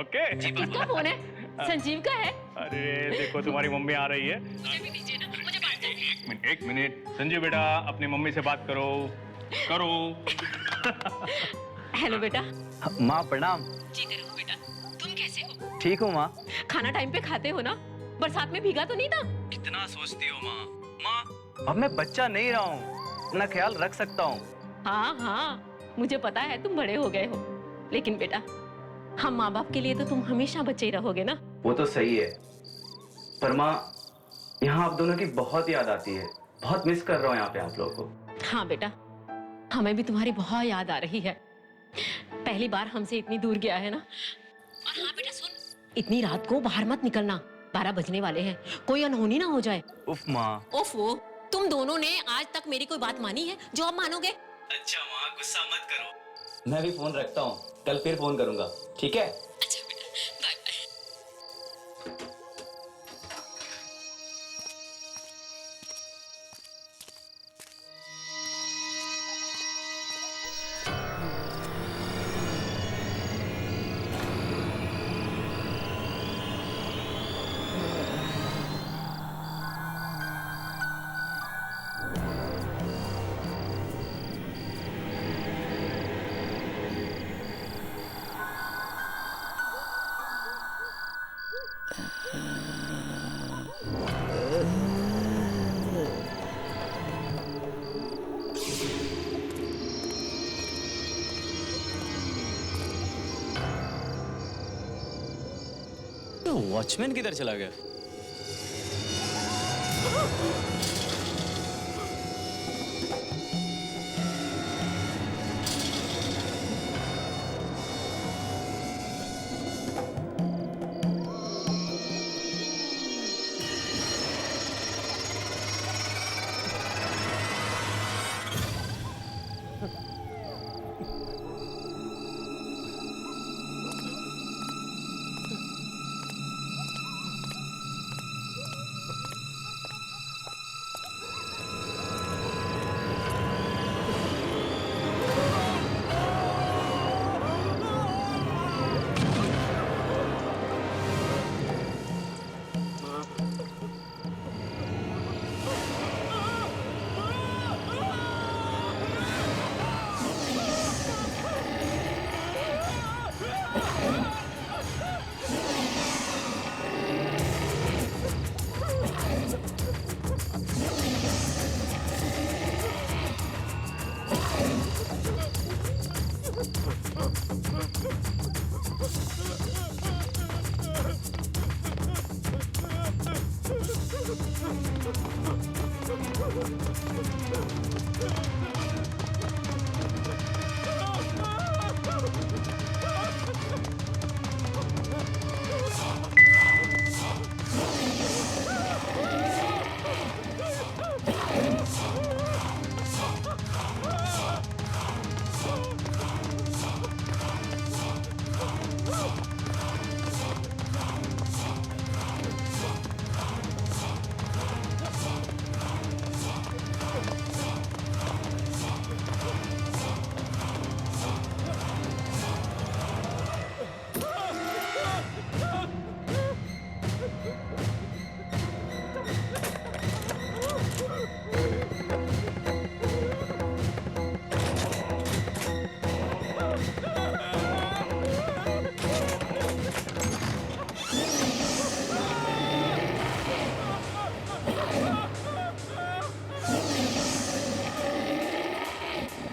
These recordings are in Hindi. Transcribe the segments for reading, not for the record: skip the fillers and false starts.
ओके। किसका फोन है? संजीव का है। अरे देखो तुम्हारी मम्मी आ रही है। मुझे भी दीजिए ना, मुझे बात करनी है। एक मिनट संजीव बेटा, अपनी मम्मी से बात करो करो। हेलो बेटा। माँ प्रणाम। जीते रहो बेटा। तुम कैसे हो? ठीक हूँ माँ। खाना टाइम पे खाते हो ना? बरसात में भीगा तो नहीं था? कितना सोचती हो माँ। माँ अब मैं बच्चा नहीं रहा हूँ, अपना ख्याल रख सकता हूँ। हाँ हाँ, मुझे पता है तुम बड़े हो गए हो, लेकिन बेटा हम माँ बाप के लिए तो तुम हमेशा बच्चे ही रहोगे ना। वो तो सही है, पर माँ यहाँ आप दोनों की बहुत याद आती है। बहुत मिस कर रहा हूँ यहाँ पे आप लोगों को। हाँ बेटा, हमें भी तुम्हारी बहुत याद आ रही है। पहली बार हमसे इतनी दूर गया है ना। और हाँ बेटा सुन, इतनी रात को बाहर मत निकलना, 12 बजने वाले हैं, कोई अनहोनी ना हो जाए। उफ माँ। ओफो, तुम दोनों ने आज तक मेरी कोई बात मानी है जो अब मानोगे? अच्छा माँ गुस्सा मत करो, मैं भी फोन रखता हूँ, कल फिर फोन करूंगा, ठीक है? अच्छा बेटा, बाय बाय। वॉचमैन किधर चला गया?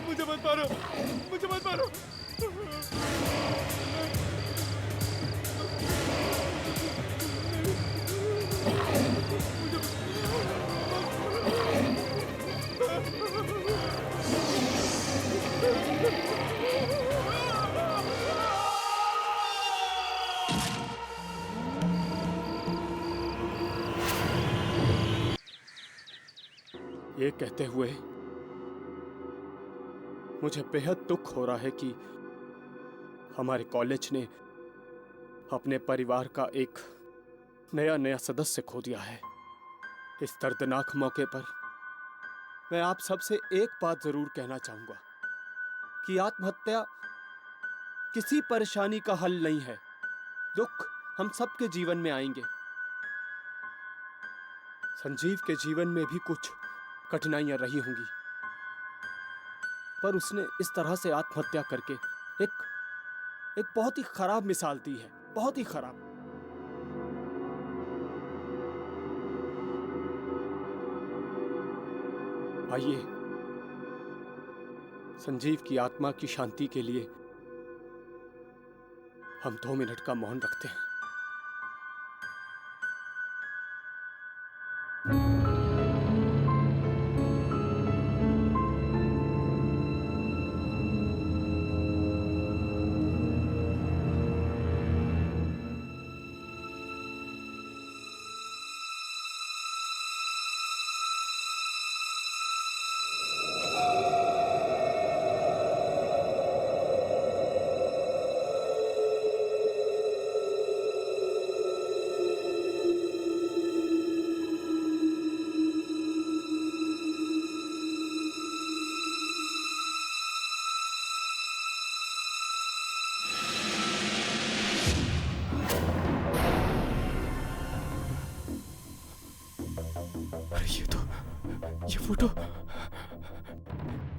मुझे मत मारो, मुझे मत मारो। ये कहते हुए मुझे बेहद दुख हो रहा है कि हमारे कॉलेज ने अपने परिवार का एक नया सदस्य खो दिया है। इस दर्दनाक मौके पर मैं आप सबसे एक बात जरूर कहना चाहूंगा कि आत्महत्या किसी परेशानी का हल नहीं है। दुख हम सबके जीवन में आएंगे। संजीव के जीवन में भी कुछ कठिनाइयां रही होंगी, पर उसने इस तरह से आत्महत्या करके एक बहुत ही खराब मिसाल दी है, बहुत ही खराब। आइए संजीव की आत्मा की शांति के लिए हम 2 मिनट का मौन रखते हैं।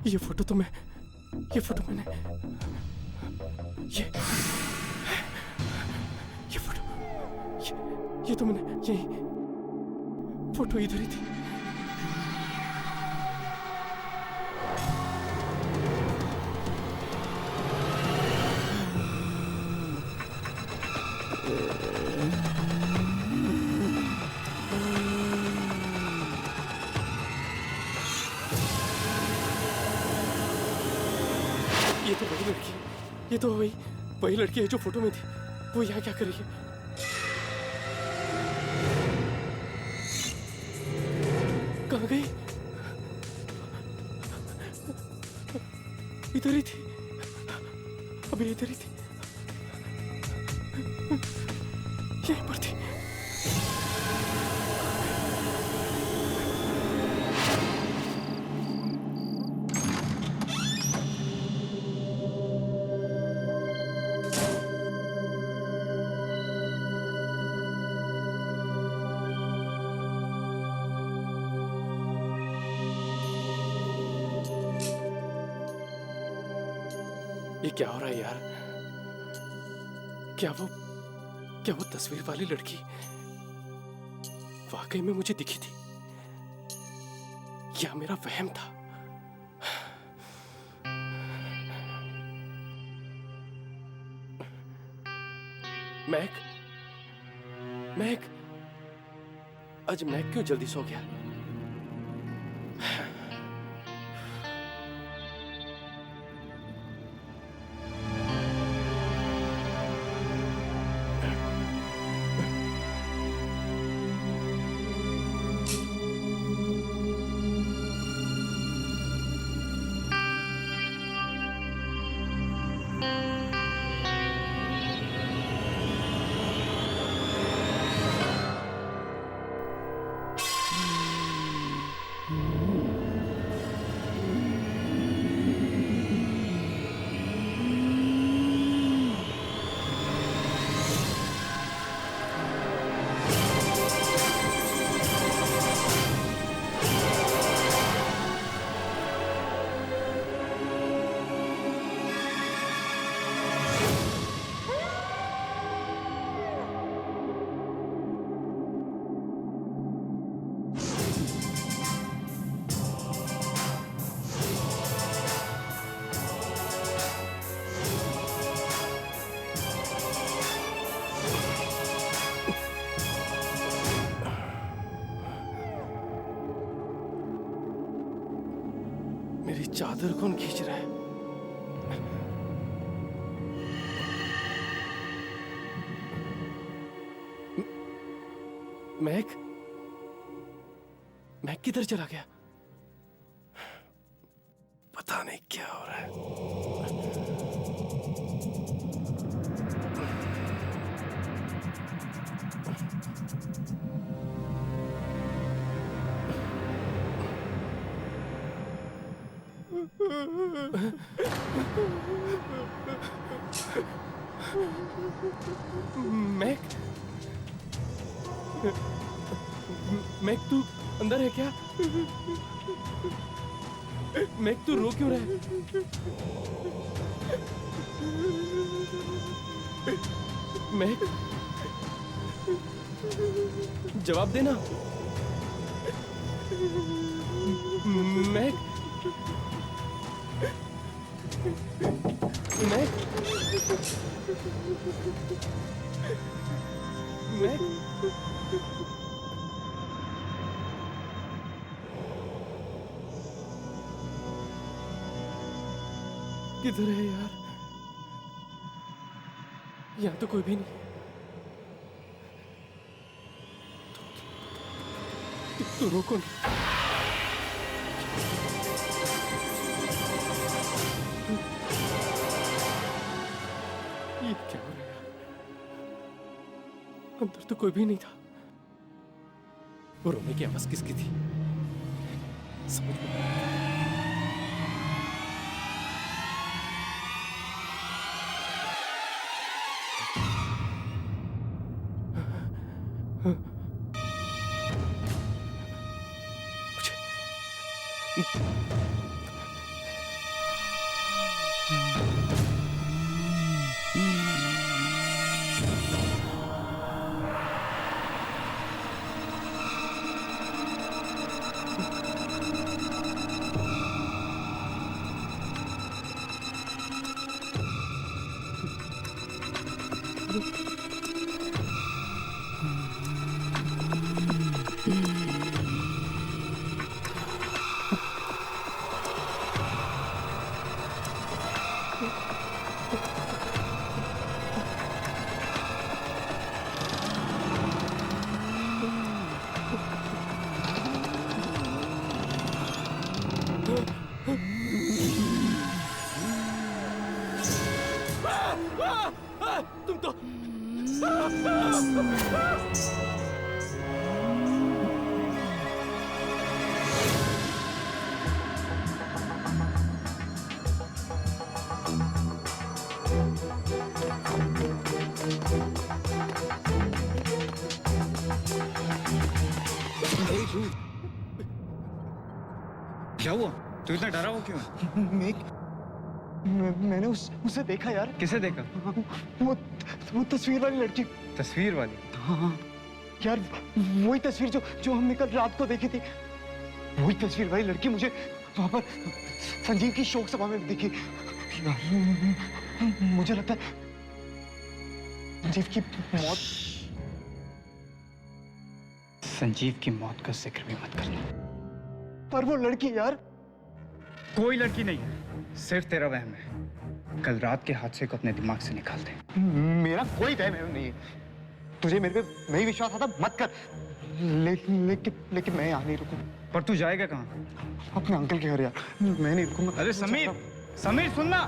ये फोटो मैंने ये तो मैंने यही फोटो इधर ही थी। ये तो वही लड़की, ये तो वही लड़की है जो फोटो में थी। वो यहाँ क्या कर रही है? कहाँ गई? इधर ही थी, अभी इधर ही थी, यहीं पर थी। ये क्या हो रहा है यार? क्या वो तस्वीर वाली लड़की वाकई में मुझे दिखी थी या मेरा वहम था? मैक आज मैक क्यों जल्दी सो गया? मेरी चादर कौन खींच रहा है? मैक किधर चला गया? पता नहीं क्या हो रहा है। मैक तू अंदर है क्या? मैक तू रो क्यों रहा है? मैक जवाब देना। मैक मैक मैक किधर है यार? यहाँ तो कोई भी नहीं। तू रोको ना। ये क्या हो रहा है? अंदर तो कोई भी नहीं था। वो रोने की आवाज किसकी थी? समझ में नहीं आ रहा। तुम तो क्या हुआ? तू इतना डरा हुआ क्यों है? मैंने उसे देखा यार। किसे देखा? वो तस्वीर वाली लड़की। तस्वीर वाली? हाँ यार, वही तस्वीर जो हमने कल रात को देखी थी। वही तस्वीर वाली लड़की मुझे वहां पर संजीव की शोक सभा में दिखी यार। मुझे लगता है संजीव की मौत। संजीव की मौत का जिक्र भी मत करना। पर वो लड़की यार। कोई लड़की नहीं है, सिर्फ तेरा वहम है। कल रात के हादसे को अपने दिमाग से निकाल दे। मेरा कोई वहम नहीं है। तुझे मेरे पे नहीं विश्वास आता मत कर। लेकिन मैं यहाँ नहीं रुकूं। पर तू जाएगा कहाँ? अपने अंकल के घर यार। मैं नहीं रुकूंगा। अरे समीर, समीर सुनना।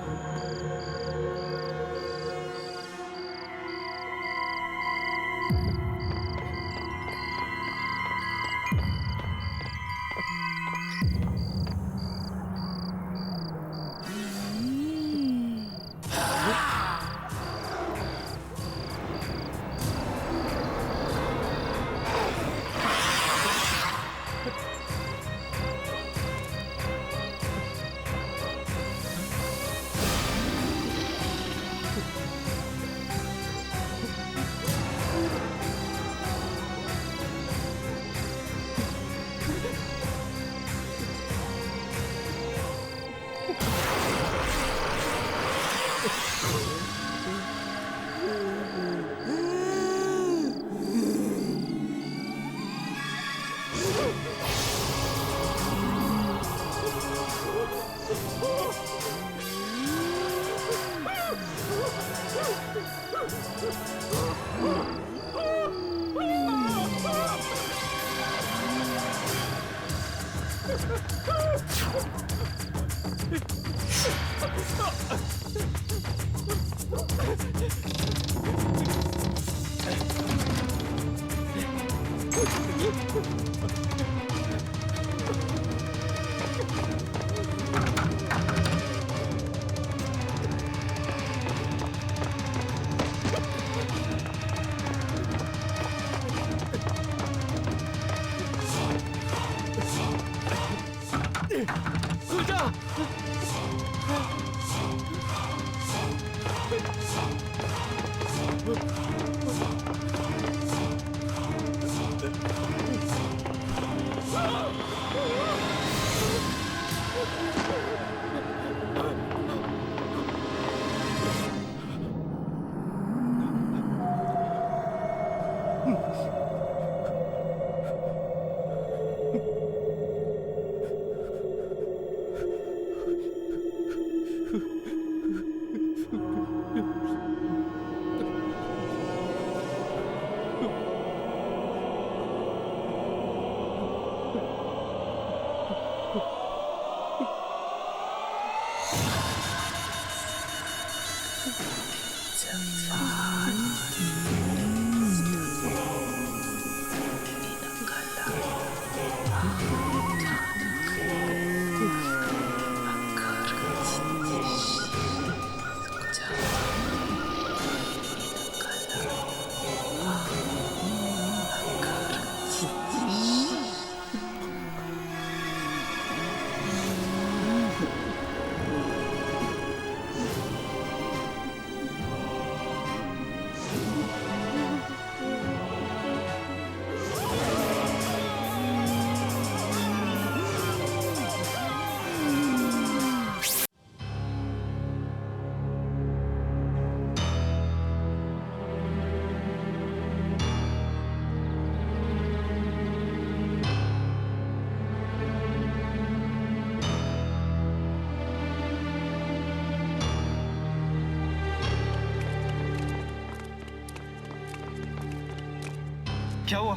क्या हुआ?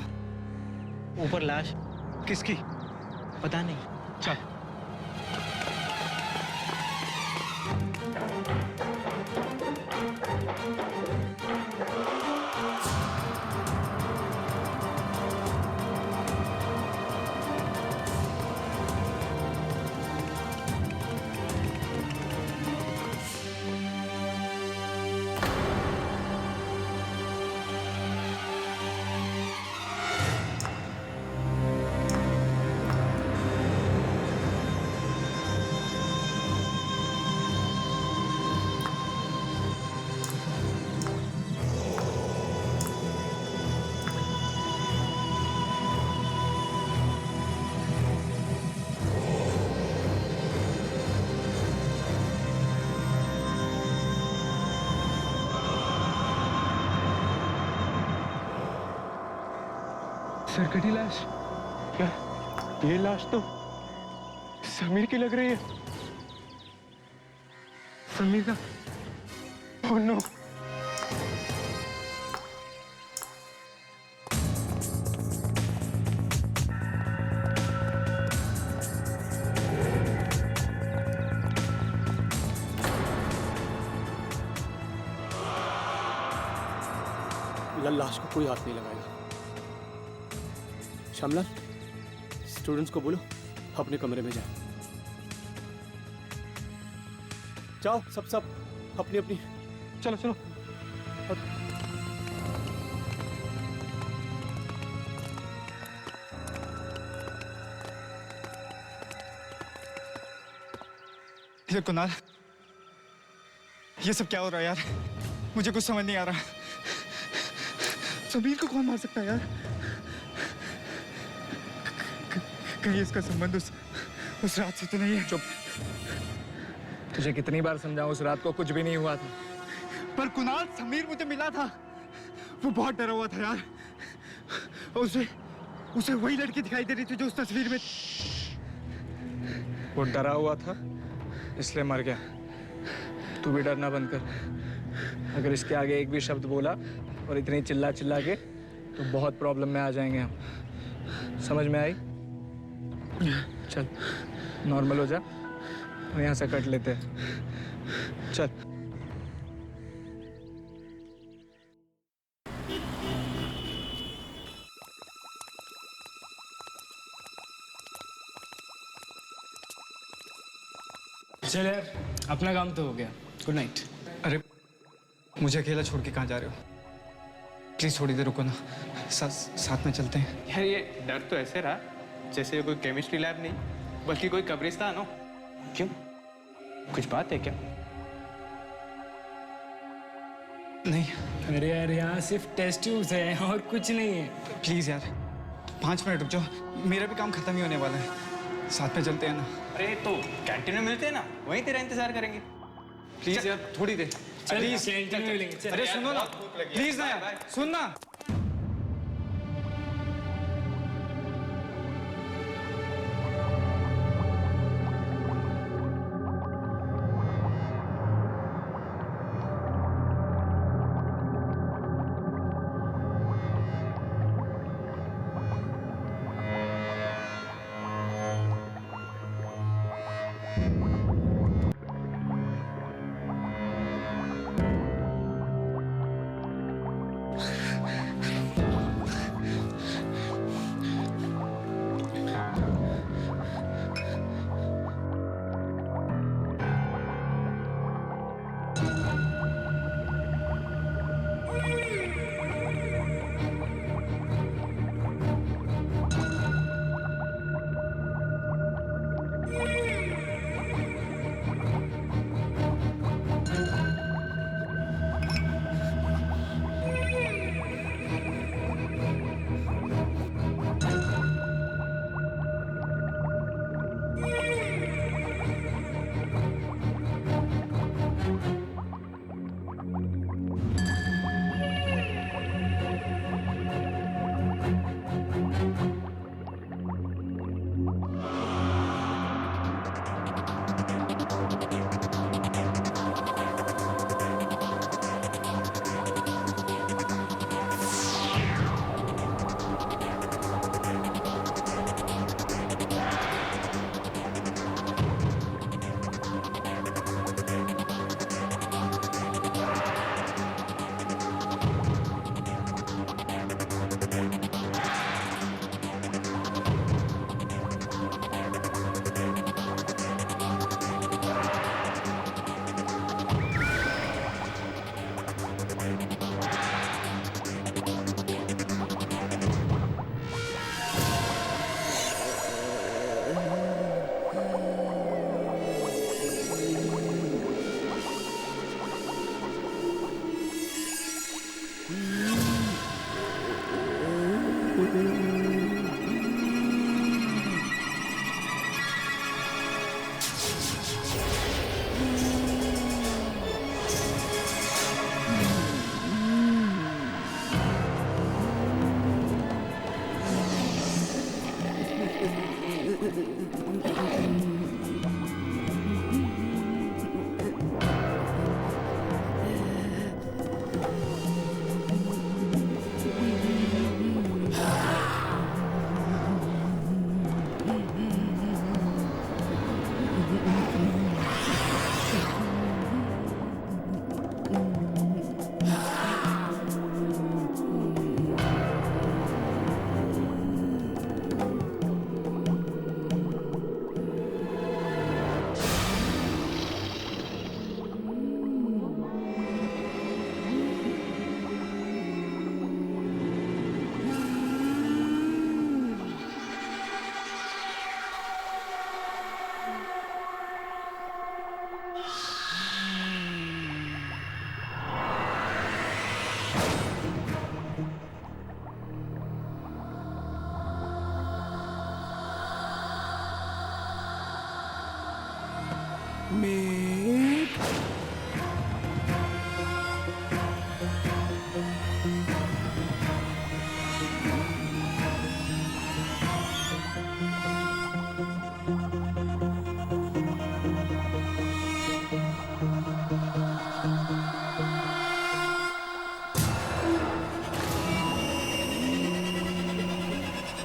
ऊपर लाश। किसकी? पता नहीं। चल। सर कटी लाश। क्या ये लाश तो समीर की लग रही है। समीर का? Oh no. लाश को कोई हाथ नहीं लगाएगा। श्यामलाल, स्टूडेंट्स को बोलो अपने कमरे में जाए। जाओ सब सब अपनी अपनी। चलो चलो। ये कुणाल, ये सब क्या हो रहा है यार? मुझे कुछ समझ नहीं आ रहा। समीर को कौन मार सकता है यार? कहीं इसका संबंध उस रात से तो नहीं है? चुप। तुझे कितनी बार समझाऊं, उस रात को कुछ भी नहीं हुआ था। पर कुणाल, समीर मुझे मिला था, वो बहुत डरा हुआ था यार। उसे वही लड़की दिखाई दे रही थी जो उस तस्वीर में। वो डरा हुआ था इसलिए मर गया। तू भी डरना बंद कर। अगर इसके आगे एक भी शब्द बोला और इतनी चिल्ला चिल्ला के तो बहुत प्रॉब्लम में आ जाएंगे हम। समझ में आई? चल नॉर्मल हो जा और यहाँ से कट लेते हैं। चल। चल यार, अपना काम तो हो गया। Good night. अरे मुझे अकेला छोड़ के कहाँ जा रहे हो? प्लीज थोड़ी देर रुको ना, साथ में चलते हैं। यार ये डर तो ऐसे रहा जैसे कोई केमिस्ट्री लैब नहीं बल्कि कोई कब्रिस्तान हो। क्यों, कुछ बात है क्या? नहीं। अरे यार यहाँ सिर्फ टेस्ट ट्यूब्स है और कुछ नहीं है। प्लीज यार 5 मिनट रुक जाओ, मेरा भी काम खत्म ही होने वाला है। साथ में चलते हैं ना? अरे तो कैंटीन में मिलते हैं ना, वहीं तेरा इंतजार करेंगे। प्लीज यार थोड़ी देर। प्लीज कैंटीन में मिलेंगे। चल। अरे सुनो ना, प्लीज ना यार, सुन ना।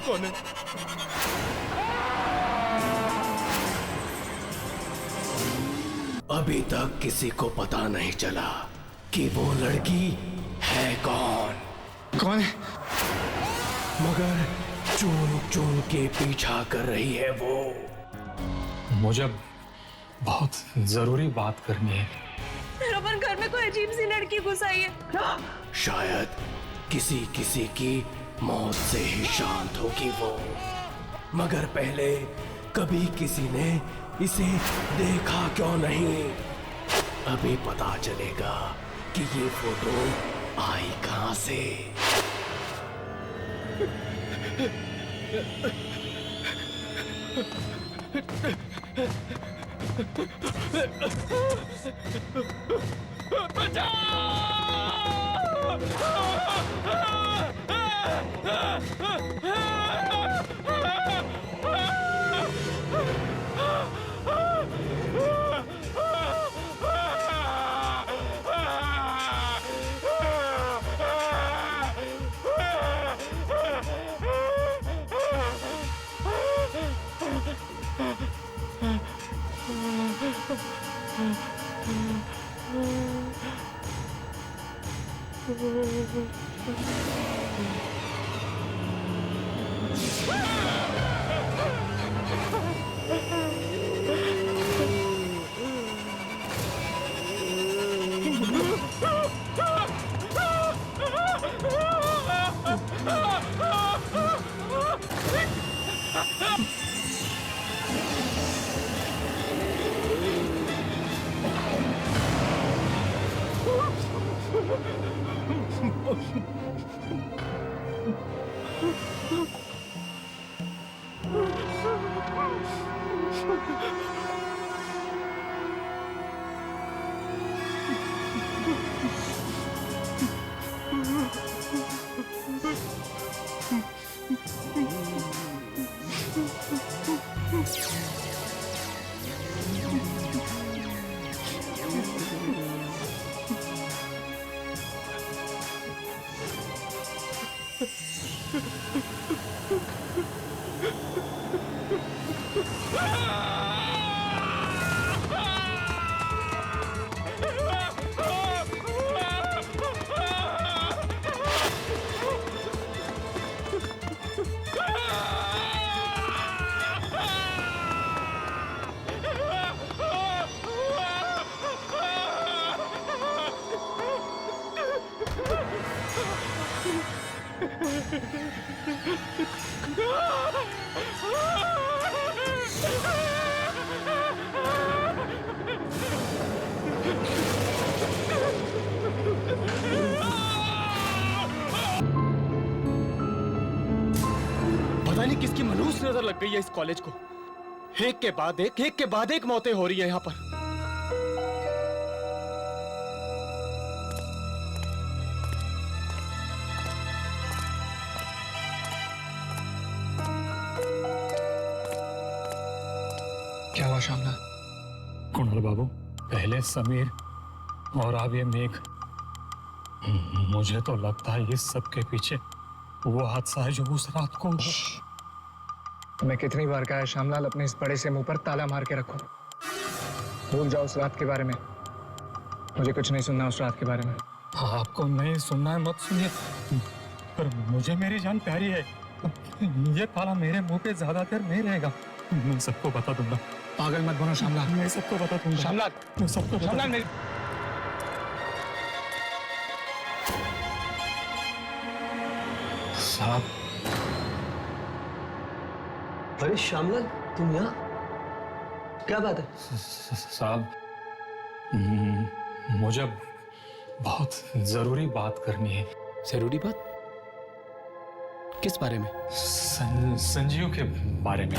कौन है? अभी तक किसी को पता नहीं चला कि वो लड़की है कौन। कौन है? मगर चुन चुन के पीछा कर रही है वो। मुझे बहुत जरूरी बात करनी है। अपन घर में कोई अजीब सी लड़की घुस आई है। शायद किसी किसी की मौत से ही शांत होगी वो, मगर पहले कभी किसी ने इसे देखा क्यों नहीं। अभी पता चलेगा कि ये फोटो आई कहां से। नहीं किसकी मनहूस नजर लग गई है इस कॉलेज को। एक के बाद एक मौतें हो रही है यहाँ पर। क्या हुआ श्यामलाल? कुणाल बाबू, पहले समीर और अब ये मेघ। मुझे तो लगता है इस सब के पीछे वो हादसा है जो उस रात को। मैं कितनी बार कहा है श्यामलाल, अपने इस बड़े से मुंह पर ताला मार के रखो। भूल जाओ उस रात के बारे में। मुझे कुछ नहीं सुनना उस रात के बारे में। आपको नहीं सुनना है मत सुनिए, पर मुझे मेरी जान प्यारी है। ये ताला मेरे मुंह पे ज्यादा देर नहीं रहेगा। मैं सबको बता दूंगा। पागल मत बनो श्यामलाल। मैं सबको बता दूंगा। श्यामलाल, मैं सबको बता श्यामलाल, दूंगा। साहब। अरे श्यामलाल, तुम यहाँ? क्या बात है? साहब, मुझे बहुत जरूरी बात करनी है। जरूरी बात? किस बारे में? संजीव के बारे में।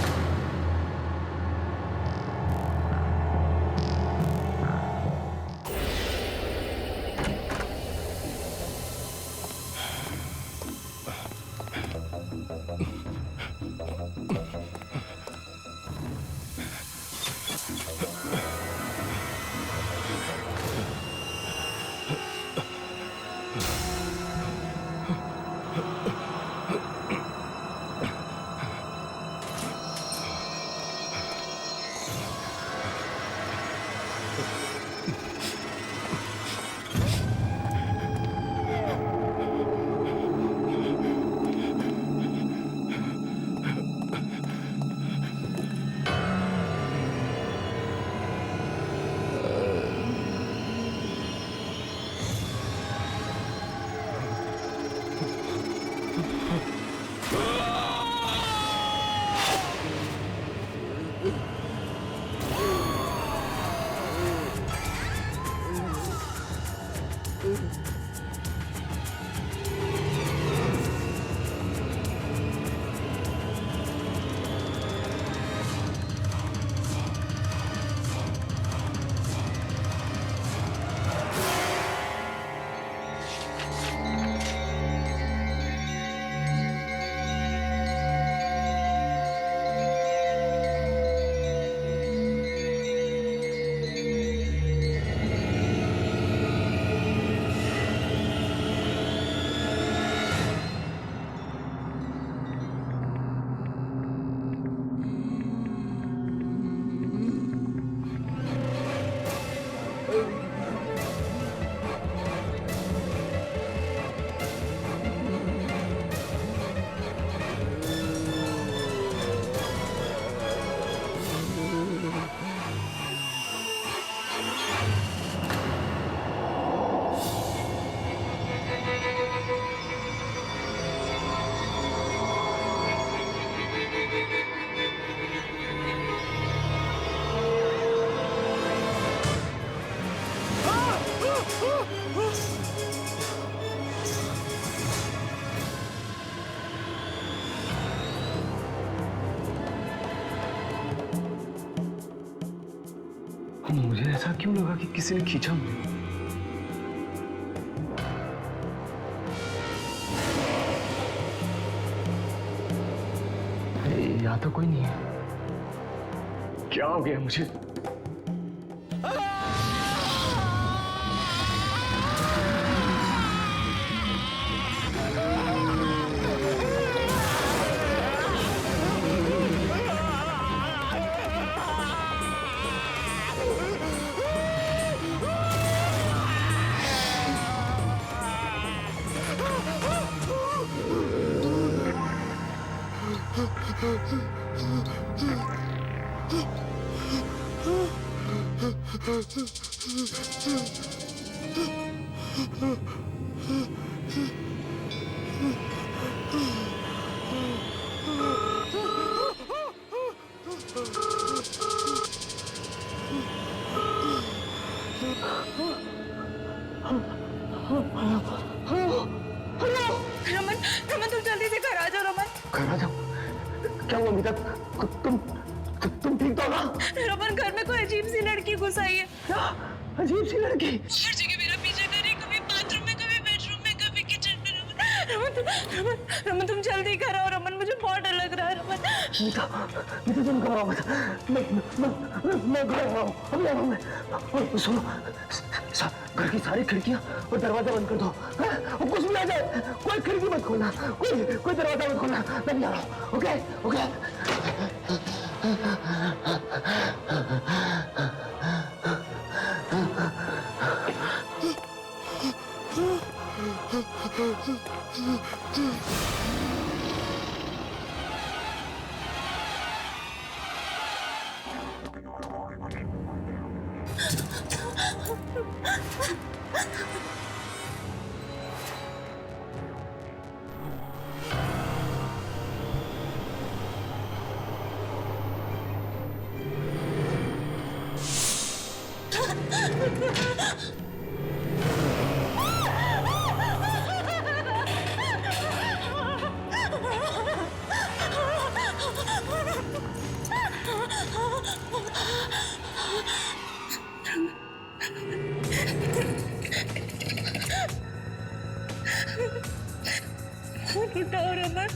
मुझे ऐसा क्यों लगा कि किसी ने खींचा मुझे? या तो कोई नहीं है। क्या हो गया मुझे? रमन, रमन तुम जल्दी से घर आ जाओ। रमन, घर आ जाओ? अमिता, तुम ठीक तो ना? रमन, घर में कोई अजीब सी लड़की घुस आई है। क्या अजीब सी लड़की? हर जगह मेरा पीछा कर रही, कभी बाथरूम में, कभी बेडरूम में, कभी किचन में। रमन तुम जल्दी घर आओ। रमन, मुझे बहुत डर लग रहा है। रमन, मीता तुम घबराओ मत। मैं घर आ रहा हूँ, अभी आ रहा हूँ मैं। सुनो, घर की सारी खिड़कियाँ और दरवाजा बंद कर दो। और कुछ भी आ जाए, कोई खिड़की मत खोलना, कोई दरवाजा मत खोलना। मैं भी आ रहा हूँ। Okay okay. उठाओ रमन।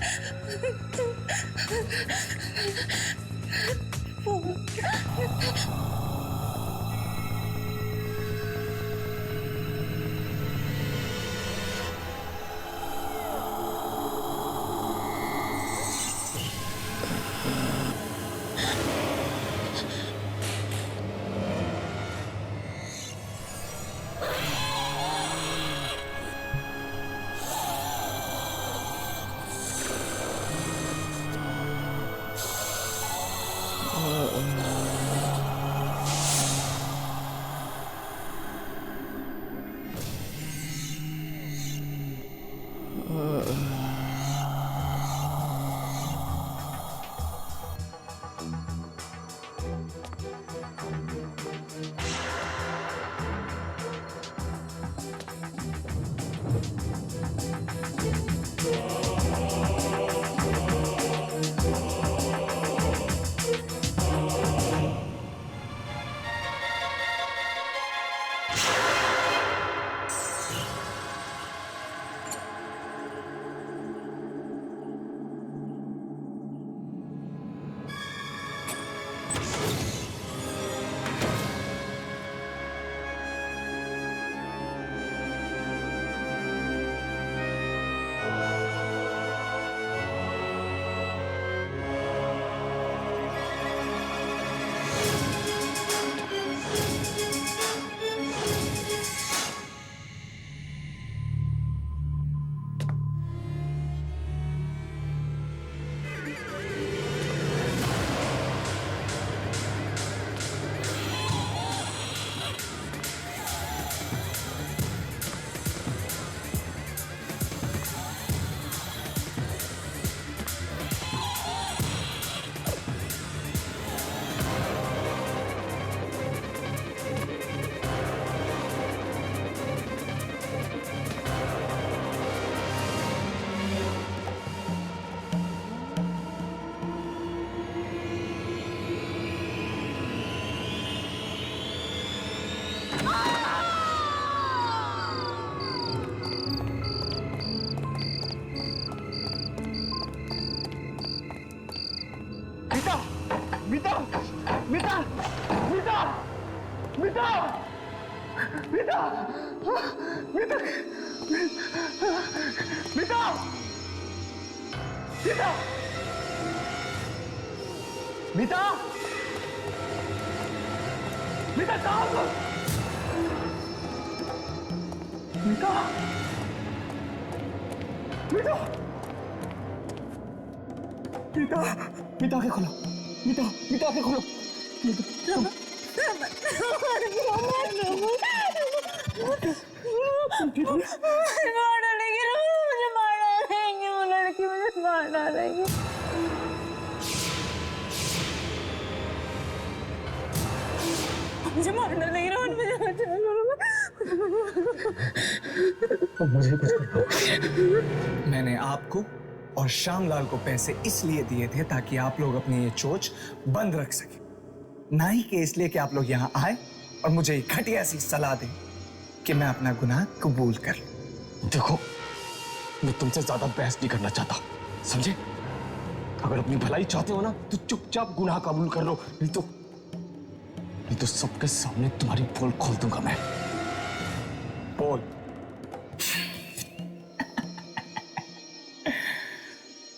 मीता मीता मीता मीता मीता मीता मीता मीता मीता मीता कहाँ हो? मीता मीता मीता मीता आंखें खोलो। मीता मीता आंखें खोलो। मार डालेगी, मुझे मार डालेंगे, वो लड़की मुझे मार डालेगी। मुझे मार डालेगी, रोहन मुझे बचा लो। मुझे कुछ कर दो। मैंने आपको और श्यामलाल को पैसे इसलिए दिए थे ताकि आप लोग अपनी ये चोच बंद रख सके, ना ही कि इसलिए कि आप लोग यहाँ आए और मुझे एक घटिया सी सलाह दें कि मैं अपना गुनाह कबूल कर लूं। देखो, मैं तुमसे ज्यादा बहस नहीं करना चाहता, समझे? अगर अपनी भलाई चाहते हो ना तो चुपचाप गुनाह कबूल कर लो, नहीं तो सबके सामने तुम्हारी पोल खोल दूंगा मैं। पोल?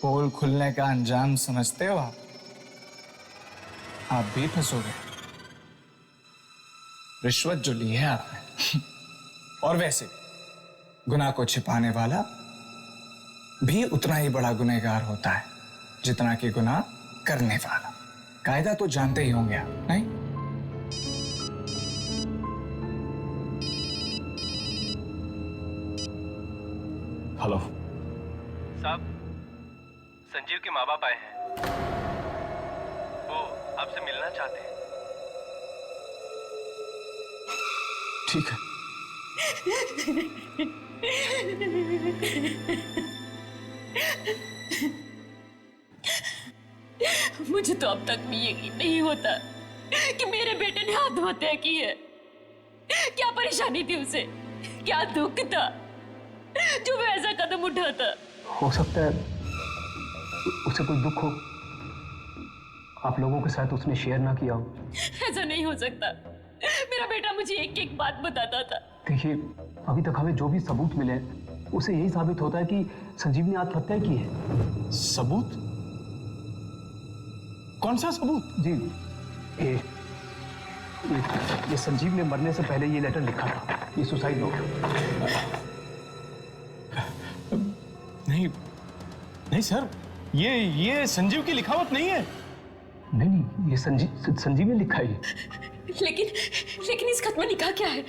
पोल खुलने का अंजाम समझते हो आप भी फंसोगे। रिश्वत जो ली है आपने और वैसे गुनाह को छिपाने वाला भी उतना ही बड़ा गुनहगार होता है जितना कि गुनाह करने वाला। कायदा तो जानते ही होंगे आप, नहीं? हेलो साहब, संजीव के माँ बाप आए हैं, वो आपसे मिलना चाहते हैं। ठीक है। मुझे तो अब तक भी यकीन नहीं होता कि मेरे बेटे ने आत्महत्या की है। क्या परेशानी थी उसे, क्या दुख था जो वह ऐसा कदम उठाता? हो सकता है उसे कोई दुख हो, आप लोगों के साथ उसने शेयर ना किया हो। ऐसा नहीं हो सकता। मेरा बेटा मुझे एक एक बात बताता था। देखिए, अभी तक हमें जो भी सबूत मिले हैं उसे यही साबित होता है कि संजीव ने आत्महत्या की है। सबूत? कौन सा सबूत? जी, ये संजीव ने मरने से पहले ये लेटर लिखा था, ये सुसाइड नोट। नहीं सर, ये संजीव की लिखावट नहीं है। नहीं, ये संजीव ने लिखा है। लेकिन इस खत में लिखा क्या है?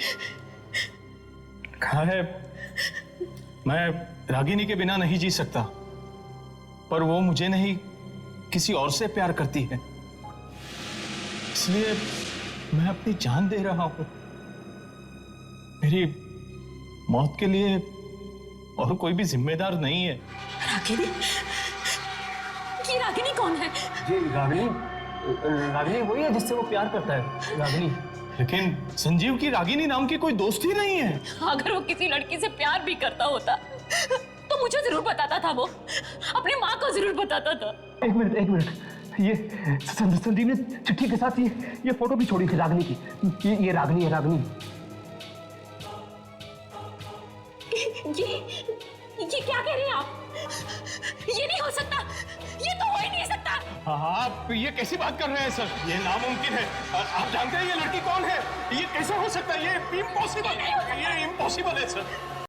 कहा है, मैं रागिनी के बिना नहीं जी सकता, पर वो मुझे नहीं किसी और से प्यार करती है, इसलिए मैं अपनी जान दे रहा हूं। मेरी मौत के लिए और कोई भी जिम्मेदार नहीं है। रागिनी? ये रागिनी कौन है? जी, रागिनी वही है जिससे वो प्यार करता है, रागिनी। लेकिन संजीव की रागिनी नाम की कोई दोस्त ही नहीं है। अगर वो किसी लड़की से प्यार भी करता होता तो मुझे जरूर बताता था, वो अपनी माँ को जरूर बताता था। एक मिनट, ये संजीव ने चिट्ठी के साथ ये फोटो भी छोड़ी थी रागिनी की। ये रागिनी है, रागिनी। ये क्या कह रहे हैं आप? ये नहीं हो सकता, ये तो हो ही नहीं सकता। आप ये कैसी बात कर रहे हैं सर? ये नामुमकिन है। आप जानते हैं ये लड़की कौन है? ये कैसे हो सकता है? ये इम्पॉसिबल है, ये इम्पॉसिबल है सर।